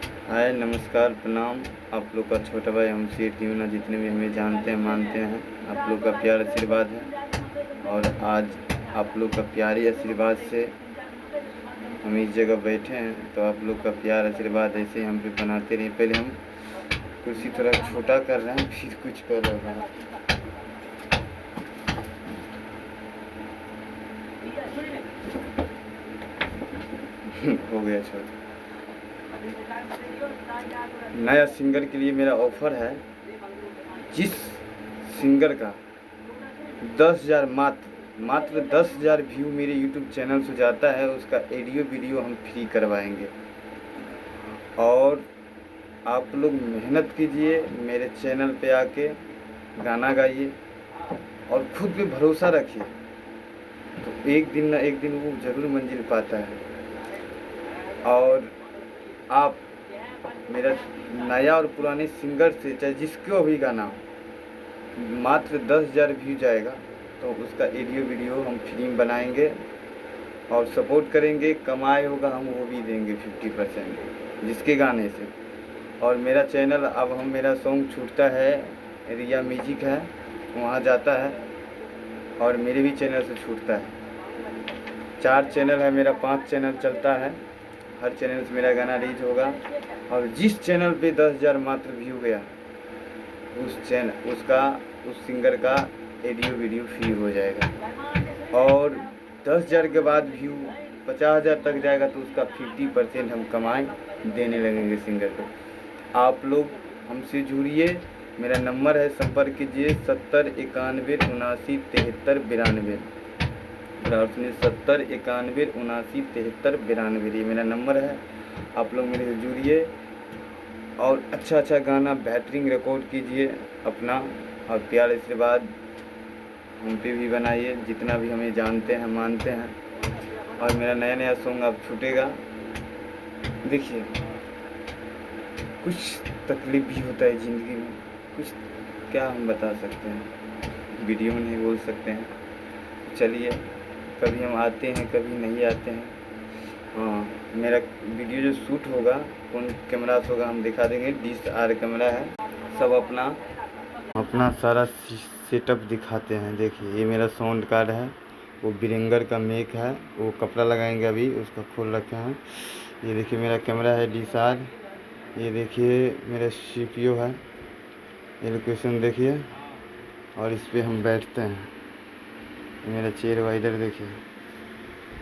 हाय नमस्कार प्रणाम। आप लोग का छोटा भाई हमसे ट्यूना जितने भी हमें जानते हैं मानते हैं, आप लोग का प्यार आशीर्वाद है। और आज आप लोग का प्यारे आशीर्वाद से हम इस जगह बैठे हैं, तो आप लोग का प्यार आशीर्वाद ऐसे ही हम पे बनाते रहे। पहले हम कुर्सी थोड़ा छोटा कर रहे हैं, फिर कुछ कर रहे हैं। हो गया छोटा। नया सिंगर के लिए मेरा ऑफर है, जिस सिंगर का 10,000 मात्र 10,000 व्यू मेरे यूट्यूब चैनल से जाता है, उसका ऑडियो वीडियो हम फ्री करवाएंगे। और आप लोग मेहनत कीजिए, मेरे चैनल पे आके गाना गाइए और खुद पे भरोसा रखिए, तो एक दिन ना एक दिन वो ज़रूर मंजिल पाता है। और आप मेरा नया और पुराने सिंगर से चाहे जिसको भी गाना हो, मात्र 10,000 व्यू जाएगा तो उसका ऑडियो वीडियो हम फ्री में बनाएंगे और सपोर्ट करेंगे। कमाई होगा हम वो भी देंगे 50% जिसके गाने से। और मेरा चैनल अब मेरा सॉन्ग छूटता है, रिया म्यूजिक है वहाँ जाता है, और मेरे भी चैनल से छूटता है। 4 चैनल है मेरा, 5 चैनल चलता है, हर चैनल से मेरा गाना रिलीज होगा। और जिस चैनल पे 10,000 मात्र व्यू गया, उस सिंगर का ऑडियो वीडियो फ्री हो जाएगा। और 10,000 के बाद व्यू 50,000 तक जाएगा तो उसका 50% हम कमाई देने लगेंगे सिंगर को। आप लोग हमसे जुड़िए, मेरा नंबर है, संपर्क कीजिए 70 91 79 73 92। 70 91 79 73 92, ये मेरा नंबर है। आप लोग मेरे से जुड़िए और अच्छा गाना बेहतरीन रिकॉर्ड कीजिए अपना, और प्यार आशीर्वाद हम पे भी बनाइए, जितना भी हमें जानते हैं मानते हैं। और मेरा नया सॉन्ग अब छूटेगा। देखिए, कुछ तकलीफ़ भी होता है ज़िंदगी में, कुछ क्या हम बता सकते हैं, वीडियो में नहीं बोल सकते हैं। चलिए, कभी हम आते हैं कभी नहीं आते हैं। हाँ, मेरा वीडियो जो शूट होगा कौन कैमरा से होगा हम दिखा देंगे। DSLR कैमरा है, सब अपना सारा सेटअप दिखाते हैं। देखिए, ये मेरा साउंड कार्ड है, वो बिरेंगर का मेक है, वो कपड़ा लगाएंगे अभी, उसका खोल रखे हैं। ये देखिए मेरा कैमरा है DSLR, ये देखिए मेरा CPU है, ये लोकेशन देखिए, और इस पर हम बैठते हैं। मेरा चेयर वाइडर देखिए,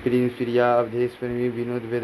प्रिंस प्रिया अवधेश प्रेमी विनोद वेदा।